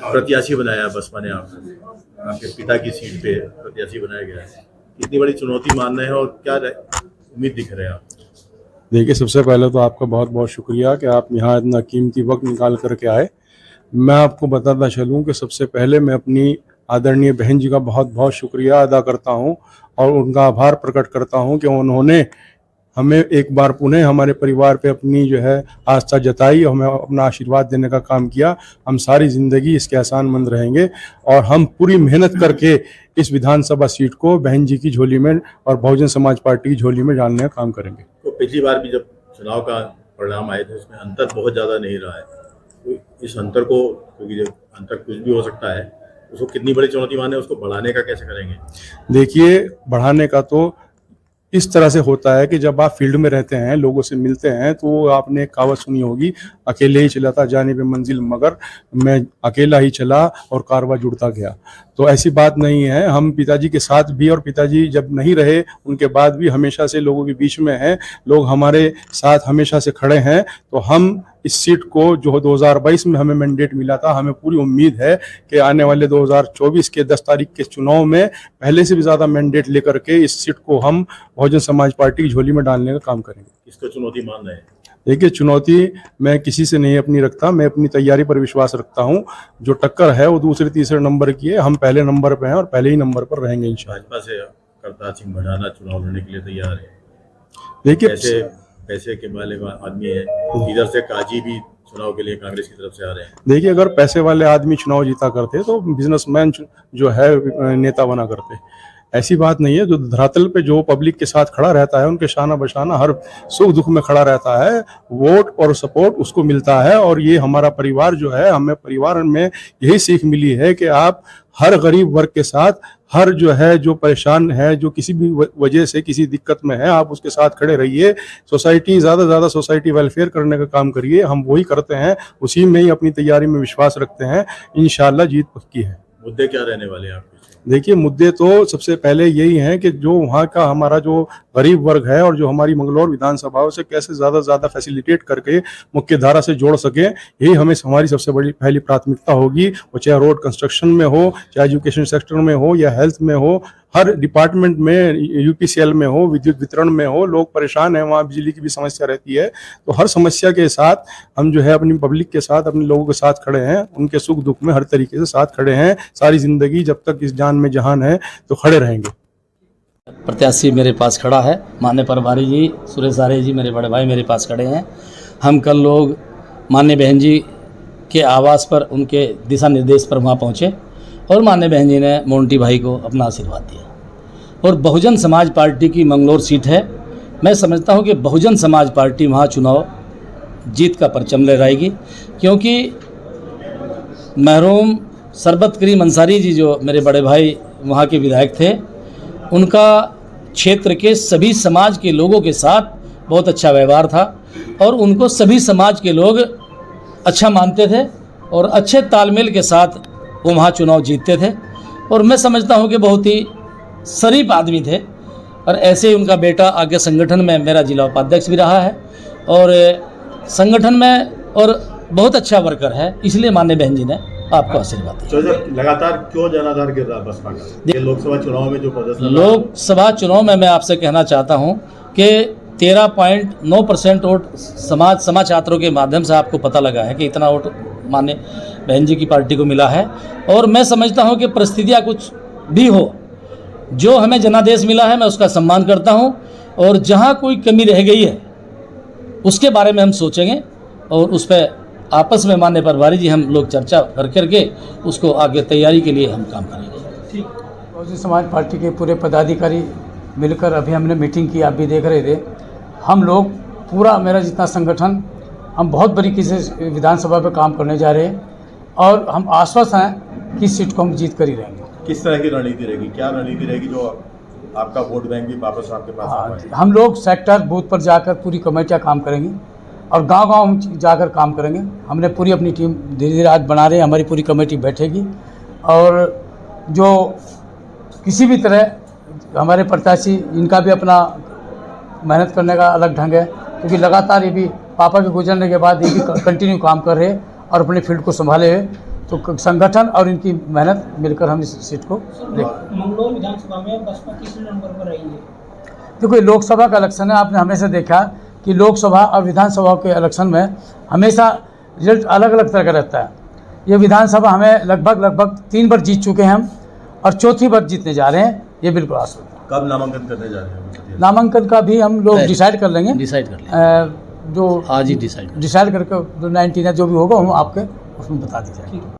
प्रत्याशी बनाया बसपा ने आपके पिता की सीट पे प्रत्याशी बनाया गया है, इतनी बड़ी चुनौती मान रहे हैं और क्या उम्मीद दिख रहे हैं आप? देखिए, सबसे पहले तो आपका बहुत बहुत शुक्रिया कि आप यहाँ इतना कीमती वक्त निकाल करके आए। मैं आपको बताता चलूँ कि सबसे पहले मैं अपनी आदरणीय बहन जी का बहुत बहुत शुक्रिया अदा करता हूँ और उनका आभार प्रकट करता हूँ कि उन्होंने हमें एक बार पुनः हमारे परिवार पे अपनी जो है आस्था जताई और हमें अपना आशीर्वाद देने का काम किया। हम सारी ज़िंदगी इसके एहसानमंद रहेंगे और हम पूरी मेहनत करके इस विधानसभा सीट को बहन जी की झोली में और बहुजन समाज पार्टी की झोली में डालने का काम करेंगे। तो पिछली बार भी जब चुनाव का परिणाम आए थे उसमें अंतर बहुत ज़्यादा नहीं रहा है, तो इस अंतर को, क्योंकि जब अंतर कुछ भी हो सकता है, उसको कितनी बड़ी चुनौती माने, उसको बढ़ाने का कैसे करेंगे? देखिए, बढ़ाने का तो इस तरह से होता है कि जब आप फील्ड में रहते हैं, लोगों से मिलते हैं, तो आपने एक कहावत सुनी होगी, अकेले ही चला था जाने पे मंजिल मगर, मैं अकेला ही चला और कारवां जुड़ता गया। तो ऐसी बात नहीं है, हम पिताजी के साथ भी और पिताजी जब नहीं रहे उनके बाद भी हमेशा से लोगों के बीच में हैं, लोग हमारे साथ हमेशा से खड़े हैं। तो हम इस सीट को जो 2022 में हमें मैंडेट मिला था, हमें पूरी उम्मीद है कि आने वाले 2024 के 10 तारीख के चुनाव में पहले से भी ज़्यादा मैंडेट लेकर के इस सीट को हम बहुजन समाज पार्टी की झोली में डालने का काम करेंगे। किसको चुनौती मान रहे हैं? देखिए, चुनौती मैं किसी से नहीं अपनी रखता, मैं अपनी तैयारी पर विश्वास रखता हूँ। जो टक्कर है वो दूसरे तीसरे नंबर की है, हम पहले नंबर पे हैं और पहले ही नंबर पर रहेंगे इंशाल्लाह। भाजपा से करतार सिंह भड़ाना चुनाव लड़ने के लिए तैयार है। देखिए, पैसे के वाले आदमी है, इधर से काजी भी चुनाव के लिए कांग्रेस की तरफ से आ रहे हैं। देखिए, अगर पैसे वाले आदमी चुनाव जीता करते तो बिजनेसमैन जो है नेता बना करते। ऐसी बात नहीं है। जो धरातल पे जो पब्लिक के साथ खड़ा रहता है, उनके शाना बशाना हर सुख दुख में खड़ा रहता है, वोट और सपोर्ट उसको मिलता है। और ये हमारा परिवार जो है, हमें परिवार में यही सीख मिली है कि आप हर गरीब वर्ग के साथ, हर जो है जो परेशान है, जो किसी भी वजह से किसी दिक्कत में है, आप उसके साथ खड़े रहिए। सोसाइटी ज़्यादा से ज़्यादा सोसाइटी वेलफेयर करने का काम करिए। हम वही करते हैं, उसी में ही अपनी तैयारी में विश्वास रखते हैं। इंशाल्लाह जीत पक्की है। मुद्दे क्या रहने वाले हैं आपके? देखिए, मुद्दे तो सबसे पहले यही हैं कि जो वहाँ का हमारा जो गरीब वर्ग है और जो हमारी मंगलौर विधानसभाओं से कैसे ज़्यादा से ज़्यादा फैसिलिटेट करके मुख्य धारा से जोड़ सकें, यही हमारी सबसे बड़ी पहली प्राथमिकता होगी। वो चाहे रोड कंस्ट्रक्शन में हो, चाहे एजुकेशन सेक्टर में हो या हेल्थ में हो, हर डिपार्टमेंट में, यूपीसीएल में हो, विद्युत वितरण में हो, लोग परेशान हैं। वहाँ बिजली की भी समस्या रहती है। तो हर समस्या के साथ हम जो है अपनी पब्लिक के साथ, अपने लोगों के साथ खड़े हैं। उनके सुख दुख में हर तरीके से साथ खड़े हैं। सारी जिंदगी जब तक इस जान में जहान है तो खड़े रहेंगे। प्रत्याशी मेरे पास खड़ा है, माननीय प्रभारी जी सुरेश आर्य जी मेरे बड़े भाई मेरे पास खड़े हैं। हम कल लोग माननीय बहन जी के आवास पर, उनके दिशा निर्देश पर वहाँ पहुँचे और माननीय बहन जी ने मोंटी भाई को अपना आशीर्वाद दिया। और बहुजन समाज पार्टी की मंगलौर सीट है। मैं समझता हूँ कि बहुजन समाज पार्टी वहाँ चुनाव जीत का परचम लहराएगी, क्योंकि मरहूम सरबत करीम अंसारी जी जो मेरे बड़े भाई वहाँ के विधायक थे, उनका क्षेत्र के सभी समाज के लोगों के साथ बहुत अच्छा व्यवहार था और उनको सभी समाज के लोग अच्छा मानते थे और अच्छे तालमेल के साथ वो वहाँ चुनाव जीतते थे। और मैं समझता हूँ कि बहुत ही शरीफ आदमी थे और ऐसे ही उनका बेटा आगे संगठन में मेरा जिला उपाध्यक्ष भी रहा है और संगठन में और बहुत अच्छा वर्कर है। इसलिए माननीय बहन जी ने आपको आशीर्वाद दिया। लगातार क्यों जनाधार गिर रहा है बसपा का? लोकसभा चुनाव में जो प्रदर्शन, लोकसभा चुनाव में मैं आपसे कहना चाहता हूं कि 13.9% वोट समाज छात्रों के माध्यम से आपको पता लगा है कि इतना वोट माननीय बहन जी की पार्टी को मिला है। और मैं समझता हूं कि परिस्थितियां कुछ भी हो, जो हमें जनादेश मिला है मैं उसका सम्मान करता हूं और जहां कोई कमी रह गई है उसके बारे में हम सोचेंगे और उस पर आपस में माननीय प्रभारी जी हम लोग चर्चा करके उसको आगे तैयारी के लिए हम काम करेंगे। बहुजन समाज पार्टी के पूरे पदाधिकारी मिलकर अभी हमने मीटिंग की, आप भी देख रहे थे। हम लोग पूरा, मेरा जितना संगठन, हम बहुत बरीकी से विधानसभा पे काम करने जा रहे हैं और हम आश्वस्त हैं कि इस सीट को हम जीत कर ही रहेंगे। किस तरह की रणनीति रहेगी, क्या रणनीति रहेगी जो आपका वोट बैंक भी वापस आपके पास आएगा? हम लोग सेक्टर बूथ पर जाकर पूरी कमेटियाँ काम करेंगी और गांव-गांव जाकर काम करेंगे। हमने पूरी अपनी टीम धीरे धीरे आज बना रहे हैं, हमारी पूरी कमेटी बैठेगी और जो किसी भी तरह हमारे प्रत्याशी, इनका भी अपना मेहनत करने का अलग ढंग है, क्योंकि लगातार ये भी पापा के गुजरने के बाद ये भी कंटिन्यू काम कर रहे हैं और अपने फील्ड को संभाले हुए। तो संगठन और इनकी मेहनत मिलकर हम इस सीट को मंगलौर विधानसभा में बसपा तीसरे नंबर पर रही है। देखो, लोकसभा का इलेक्शन है, आपने हमेशा देखा कि लोकसभा और विधानसभा के इलेक्शन में हमेशा रिजल्ट अलग अलग तरह का रहता है। ये विधानसभा हमें लगभग 3 बार जीत चुके हैं हम, और चौथी बार जीतने जा रहे हैं, ये बिल्कुल आश्वस्त है। कब नामांकन करने जा रहे हैं? नामांकन का भी हम लोग डिसाइड कर लेंगे, डिसाइड कर लेंगे, जो आज ही डिसाइड डिसाइड करके जो 19 है जो भी होगा हम आपके उसमें बता दी जाएगी।